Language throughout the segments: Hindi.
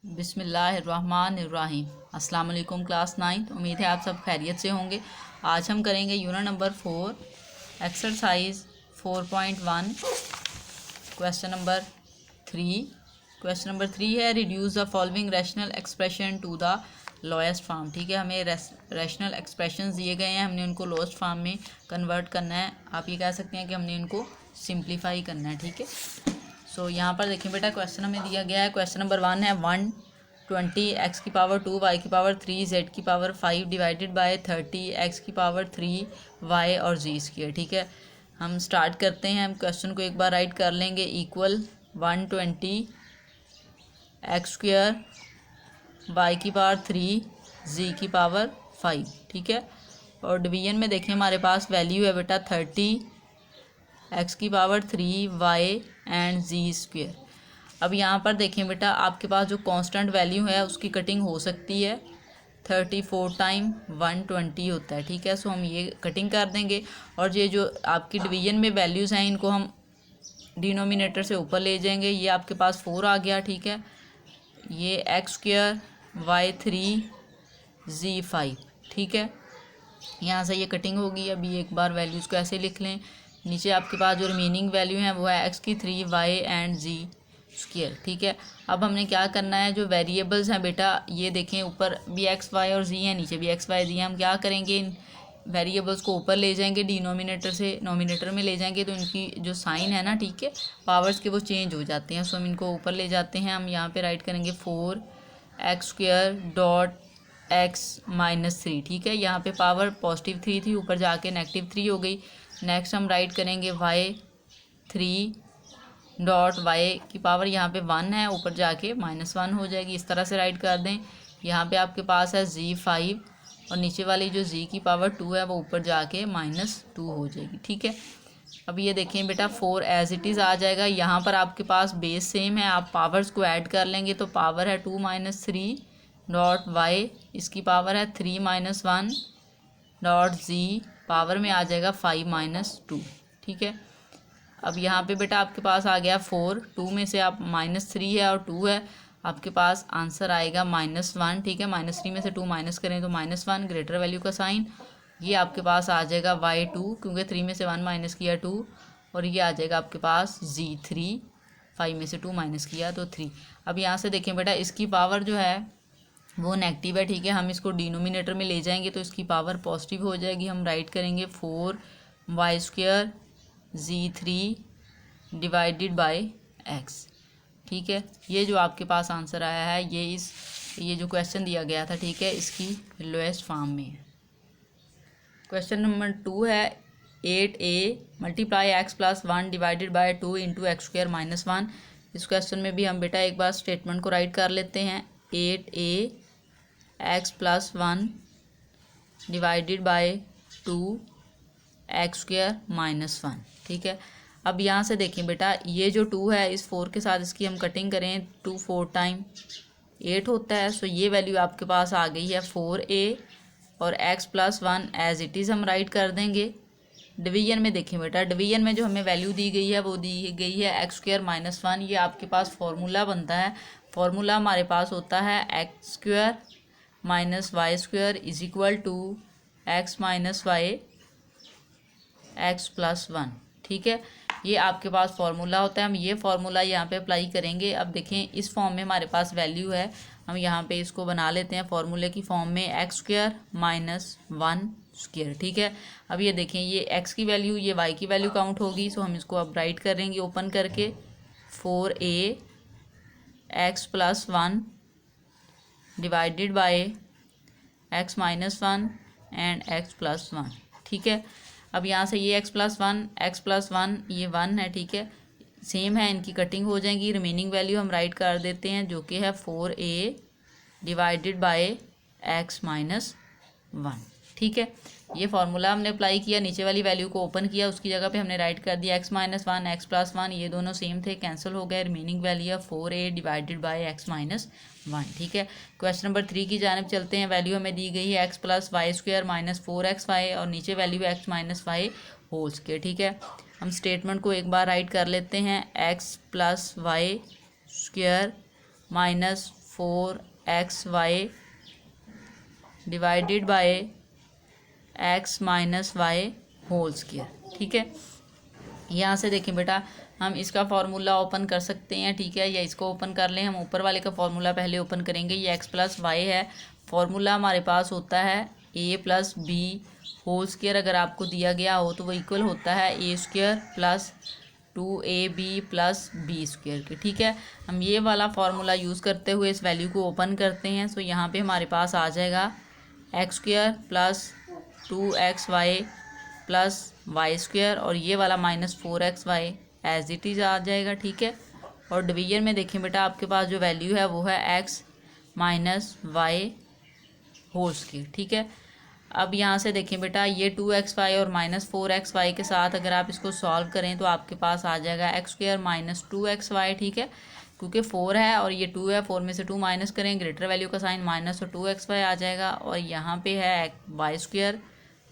बिस्मिल्लाहिर्रहमानिर्रहीम। अस्सलाम वालेकुम क्लास 9। उम्मीद है आप सब खैरियत से होंगे। आज हम करेंगे unit number 4 exercise 4.1 question number 3। Question number 3 है reduce the following rational expression to the lowest form. ठीक है, हमें रैशनल एक्सप्रेशंस दिए गए हैं, हमने उनको लोएस्ट फॉर्म में कन्वर्ट करना है। आप ये कह सकते हैं कि हमने इनको सिंप्लीफाई करना है। ठीक है, यहाँ पर देखिए बेटा, क्वेश्चन हमें दिया गया है। क्वेश्चन नंबर 1 है 120 एक्स की पावर 2 वाई की पावर 3 जेड की पावर 5 डिवाइडेड बाय 30 एक्स की पावर 3 वाई और जी स्क्वायर। ठीक है, हम स्टार्ट करते हैं। हम क्वेश्चन को एक बार राइट कर लेंगे। इक्वल 120 एक्स स्क्वायर वाई की पावर 3 जी की पावर 5। ठीक है, और डिवीजन में देखिए हमारे पास वैल्यू है बेटा 30 एक्स की power 3 y and z square. अब यहाँ पर देखें बेटा, आपके पास जो कांस्टेंट वैल्यू है उसकी कटिंग हो सकती है। 34 टाइम 120 होता है। ठीक है, सो हम ये कटिंग कर देंगे। और ये जो आपकी डिवीजन में वैल्यूज़ हैं इनको हम डिनोमिनेटर से ऊपर ले जाएंगे। ये आपके पास 4 आ गया। ठीक है, ये एक्स स्क्वायर वाई 3 जी 5। ठीक है, यहाँ से ये कटिंग होगी। अभी एक बार वैल्यूज़ को ऐसे लिख लें। नीचे आपके पास जो रिमेनिंग वैल्यू है वो है एक्स की 3 वाई एंड जी स्क्वायर। ठीक है, अब हमने क्या करना है, जो वेरिएबल्स हैं बेटा ये देखें, ऊपर भी एक्स वाई और जी हैं, नीचे भी एक्स वाई जी हैं। हम क्या करेंगे, इन वेरिएबल्स को ऊपर ले जाएंगे, डिनोमिनेटर से नोमिनेटर में ले जाएंगे, तो इनकी जो साइन है ना, ठीक है, पावर्स के वो चेंज हो जाते हैं। सो हम इनको ऊपर ले जाते हैं। हम यहाँ पे राइट करेंगे 4 x square dot x minus 3। ठीक है, यहाँ पे पावर पॉजिटिव 3 थी, ऊपर जाके नेगेटिव 3 हो गई। नेक्स्ट हम राइट करेंगे वाई 3 डॉट वाई की पावर यहाँ पे 1 है, ऊपर जाके -1 हो जाएगी। इस तरह से राइट कर दें। यहाँ पे आपके पास है जी 5 और नीचे वाली जो जी की पावर 2 है वो ऊपर जाके -2 हो जाएगी। ठीक है, अब ये देखें बेटा 4 एज इट इज़ आ जाएगा। यहाँ पर आपके पास बेस सेम है, आप पावर्स को ऐड कर लेंगे तो पावर है 2 - 3 डॉट वाई, इसकी पावर है 3 - 1 डॉट जी, पावर में आ जाएगा 5 - 2। ठीक है, अब यहाँ पे बेटा आपके पास आ गया 4, 2 में से आप -3 है और 2 है, आपके पास आंसर आएगा -1। ठीक है, -3 में से 2 माइनस करें तो -1, ग्रेटर वैल्यू का साइन। ये आपके पास आ जाएगा y2, क्योंकि 3 में से 1 माइनस किया 2, और ये आ जाएगा आपके पास z3, 5 में से 2 माइनस किया तो 3। अब यहाँ से देखें बेटा, इसकी पावर जो है वो नेगेटिव है। ठीक है, हम इसको डिनोमिनेटर में ले जाएंगे तो इसकी पावर पॉजिटिव हो जाएगी। हम राइट करेंगे 4 y square z3 divided by x। ठीक है, ये जो आपके पास आंसर आया है ये जो क्वेश्चन दिया गया था, ठीक है, इसकी लोएस्ट फॉर्म में है। क्वेश्चन नंबर 2 है 8a multiply x plus 1 divided by 2 into x square -1। इस क्वेश्चन में भी हम बेटा एक बार स्टेटमेंट को राइट कर लेते हैं। 8a x plus 1 divided by 2 x square -1। ठीक है, अब यहाँ से देखें बेटा, ये जो 2 है इस 4 के साथ इसकी हम कटिंग करें, 2 4 टाइम 8 होता है। सो ये वैल्यू आपके पास आ गई है 4a, और x plus 1 as it is हम राइट कर देंगे। डिवीजन में देखें बेटा, डिवीजन में जो हमें वैल्यू दी गई है वो दी गई है एक्स स्क्वायर -1। ये आपके पास फार्मूला बनता है। फार्मूला हमारे पास होता है x square minus y square is equal to x minus y x plus 1। ठीक है, ये आपके पास फार्मूला होता है। हम ये फार्मूला यहाँ पे अप्लाई करेंगे। अब देखें, इस फॉर्म में हमारे पास वैल्यू है, हम यहाँ पे इसको बना लेते हैं फार्मूले की फॉर्म में, एक्स स्क्वायर -1 स्क्वायर। ठीक है, अब ये देखें, ये एक्स की वैल्यू ये वाई की वैल्यू काउंट होगी। सो हम इसको अब राइट करेंगे ओपन करके, 4a x plus 1 divided by x -1 and x plus 1। ठीक है, अब यहाँ से ये एक्स प्लस 1 ये 1 है। ठीक है, सेम है, इनकी कटिंग हो जाएगी। रिमेनिंग वैल्यू हम राइट कर देते हैं जो कि है 4a डिवाइडेड बाय एक्स -1। ठीक है, ये फार्मूला हमने अप्लाई किया, नीचे वाली वैल्यू को ओपन किया, उसकी जगह पे हमने राइट कर दिया एक्स -1 एक्स प्लस 1, ये दोनों सेम थे, कैंसिल हो गए। रिमेनिंग वैल्यू है 4a डिवाइडेड बाय एक्स -1। ठीक है, क्वेश्चन नंबर 3 की जानिब चलते हैं। वैल्यू हमें दी गई है x plus y square -4xy, और नीचे वैल्यू है एक्स -y होल स्क्वायर। ठीक है, हम स्टेटमेंट को एक बार राइट कर लेते हैं, x plus y square 4xy divided by x minus y whole square. ठीक है, यहाँ से देखें बेटा हम इसका फार्मूला ओपन कर सकते हैं, ठीक है, या इसको ओपन कर लें। हम ऊपर वाले का फार्मूला पहले ओपन करेंगे। ये x प्लस वाई है, फार्मूला हमारे पास होता है a plus b whole square. अगर आपको दिया गया हो तो वो इक्वल होता है a square plus 2ab plus b square के। ठीक है, हम ये वाला फार्मूला यूज़ करते हुए इस वैल्यू को ओपन करते हैं। सो यहाँ पे हमारे पास आ जाएगा x square plus 2xy plus y square और ये वाला minus 4xy as it is आ जाएगा। ठीक है, और डिवीजन में देखें बेटा आपके पास जो वैल्यू है वो है x minus y whole square. ठीक है, अब यहाँ से देखें बेटा ये 2xy और माइनस 4xy के साथ अगर आप इसको सॉल्व करें तो आपके पास आ जाएगा एक्स स्क्वायर माइनस 2xy। ठीक है, क्योंकि 4 है और ये 2 है, 4 में से 2 माइनस करें, ग्रेटर वैल्यू का साइन माइनस, तो 2xy आ जाएगा। और यहाँ पे है वाई स्क्वायर,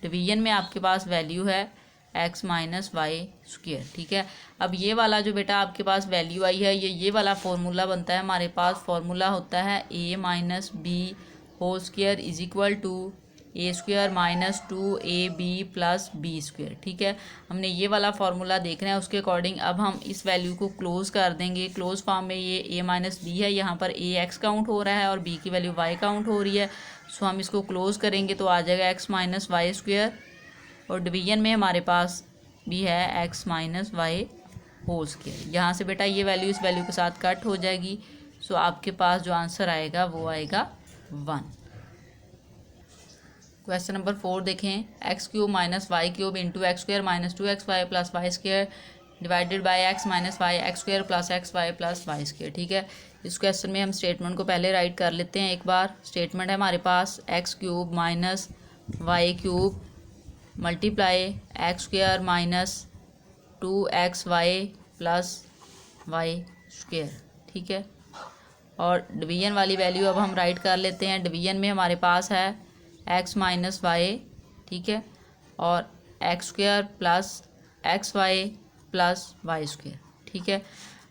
डिवीजन में आपके पास वैल्यू है x माइनस वाई स्क्वायर। ठीक है, अब ये वाला जो बेटा आपके पास वैल्यू आई है ये वाला फार्मूला बनता है हमारे पास। फार्मूला होता है a minus b whole square is equal to a square minus 2ab plus b square. ठीक है, हमने ये वाला फार्मूला देखना है, उसके अकॉर्डिंग अब हम इस वैल्यू को क्लोज कर देंगे। क्लोज फॉर्म में ये a माइनस बी है, यहाँ पर a x काउंट हो रहा है और b की वैल्यू y काउंट हो रही है। सो हम इसको क्लोज करेंगे तो आ जाएगा x माइनस वाई स्क्वायर और डिवीजन में हमारे पास भी है x minus y whole square. यहाँ से बेटा ये वैल्यू इस वैल्यू के साथ कट हो जाएगी। सो आपके पास जो आंसर आएगा वो आएगा 1। क्वेश्चन नंबर 4 देखें, x cube minus y cube into x square minus 2xy plus y square divided by x minus y x square plus x y plus y square. ठीक है, इस क्वेश्चन में हम स्टेटमेंट को पहले राइट कर लेते हैं एक बार। स्टेटमेंट है हमारे पास x cube minus y cube multiply x square minus 2xy plus y square. ठीक है, और डिवीजन वाली वैल्यू अब हम राइट कर लेते हैं। डिवीजन में हमारे पास है x माइनस वाई, ठीक है, और x square plus x y plus y square. ठीक है,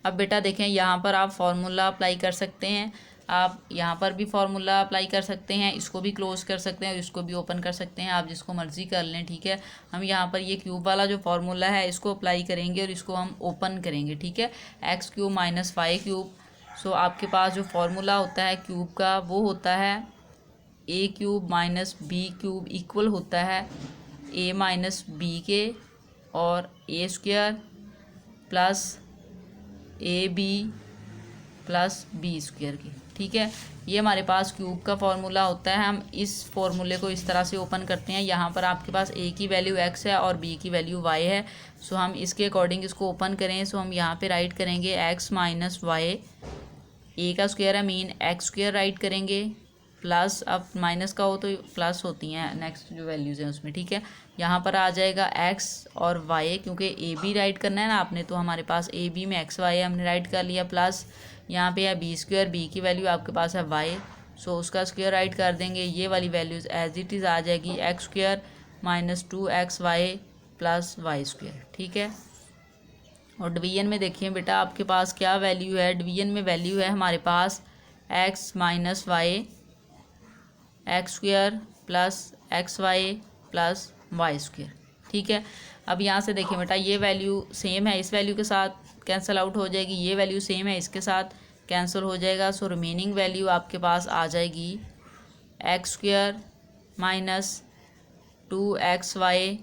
अब बेटा देखें यहाँ पर आप फार्मूला अप्लाई कर सकते हैं, आप यहाँ पर भी फार्मूला अप्लाई कर सकते हैं, इसको भी क्लोज कर सकते हैं और इसको भी ओपन कर सकते हैं, आप जिसको मर्ज़ी कर लें। ठीक है, हम यहाँ पर ये क्यूब वाला जो फार्मूला है इसको अप्लाई करेंगे और इसको हम ओपन करेंगे। ठीक है, x cube minus y cube. So आपके पास जो फार्मूला होता है क्यूब का वो होता है a cube minus b cube equal होता है ए माइनस बी के और a square plus a b plus b square के। ठीक है, ये हमारे पास क्यूब का फार्मूला होता है। हम इस फार्मूले को इस तरह से ओपन करते हैं। यहाँ पर आपके पास ए की वैल्यू एक्स है और बी की वैल्यू वाई है। सो हम इसके अकॉर्डिंग इसको ओपन करें। सो हम यहाँ पे राइट करेंगे एक्स माइनस वाई, ए का स्क्वायर है मीन एक्स स्क्वायर राइट करेंगे प्लस, अब माइनस का हो तो प्लस होती हैं नेक्स्ट जो वैल्यूज़ हैं उसमें। ठीक है, यहाँ पर आ जाएगा एक्स और वाई, क्योंकि ए बी राइट करना है ना आपने, तो हमारे पास ए बी में एक्स वाई हमने राइट कर लिया, प्लस यहाँ पे है बी स्क्वायर, बी की वैल्यू आपके पास है वाई, सो उसका स्क्वायर राइट कर देंगे। ये वाली वैल्यूज़ एज इट इज़ आ जाएगी x square minus 2xy plus y square. ठीक है, और डिवीजन में देखिए बेटा आपके पास क्या वैल्यू है। डिवीजन में वैल्यू है हमारे पास x minus y x square plus x y plus y square. ठीक है, अब यहाँ से देखिए बेटा ये वैल्यू सेम है, इस वैल्यू के साथ कैंसिल आउट हो जाएगी, ये वैल्यू सेम है, इसके साथ कैंसिल हो जाएगा। सो रिमेनिंग वैल्यू आपके पास आ जाएगी x square minus 2xy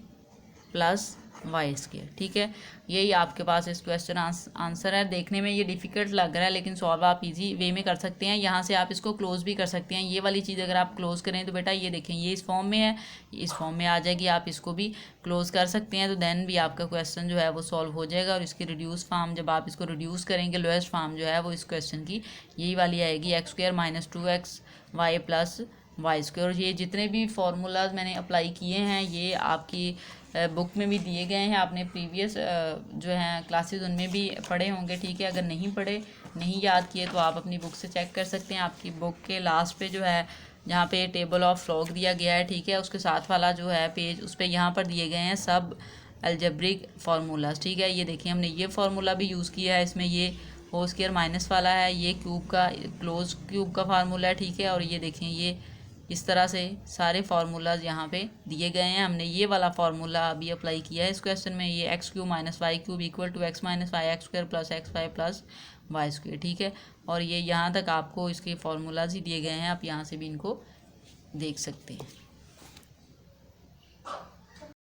plus y square. ठीक है, यही आपके पास इस क्वेश्चन आंसर है। देखने में ये डिफ़िकल्ट लग रहा है लेकिन सॉल्व आप इजी वे में कर सकते हैं। यहाँ से आप इसको क्लोज भी कर सकते हैं। ये वाली चीज़ अगर आप क्लोज करें तो बेटा ये देखें ये इस फॉर्म में है, इस फॉर्म में आ जाएगी, आप इसको भी क्लोज कर सकते हैं, तो देन भी आपका क्वेश्चन जो है वो सॉल्व हो जाएगा। और इसकी रिड्यूस फॉर्म जब आप इसको रिड्यूस करेंगे, लोएस्ट फॉर्म जो है वो इस क्वेश्चन की यही वाली आएगी x square minus 2xy plus y square. और ये जितने भी फार्मूलाज मैंने अप्लाई किए हैं ये आपकी बुक में भी दिए गए हैं, आपने प्रीवियस जो हैं क्लासेस उनमें भी पढ़े होंगे। ठीक है, अगर नहीं पढ़े, नहीं याद किए तो आप अपनी बुक से चेक कर सकते हैं। आपकी बुक के लास्ट पे जो है जहाँ पे टेबल ऑफ लॉग दिया गया है, ठीक है, उसके साथ वाला जो है पेज उस पर यहाँ पर दिए गए हैं सब अलजेब्रिक फार्मूलाज। ठीक है, ये देखिए हमने ये फार्मूला भी यूज़ किया है इसमें, ये होल स्क्वायर माइनस वाला है, ये क्यूब का क्लोज क्यूब का फार्मूला है, ठीक है। और ये देखें ये इस तरह से सारे फार्मूलाज यहाँ पे दिए गए हैं। हमने ये वाला फार्मूला अभी अप्लाई किया है इस क्वेश्चन में, ये x cube minus y cube equal to x minus y x square plus x y plus y square, ठीक है। और ये यहाँ तक आपको इसके फार्मूलाज ही दिए गए हैं, आप यहाँ से भी इनको देख सकते हैं।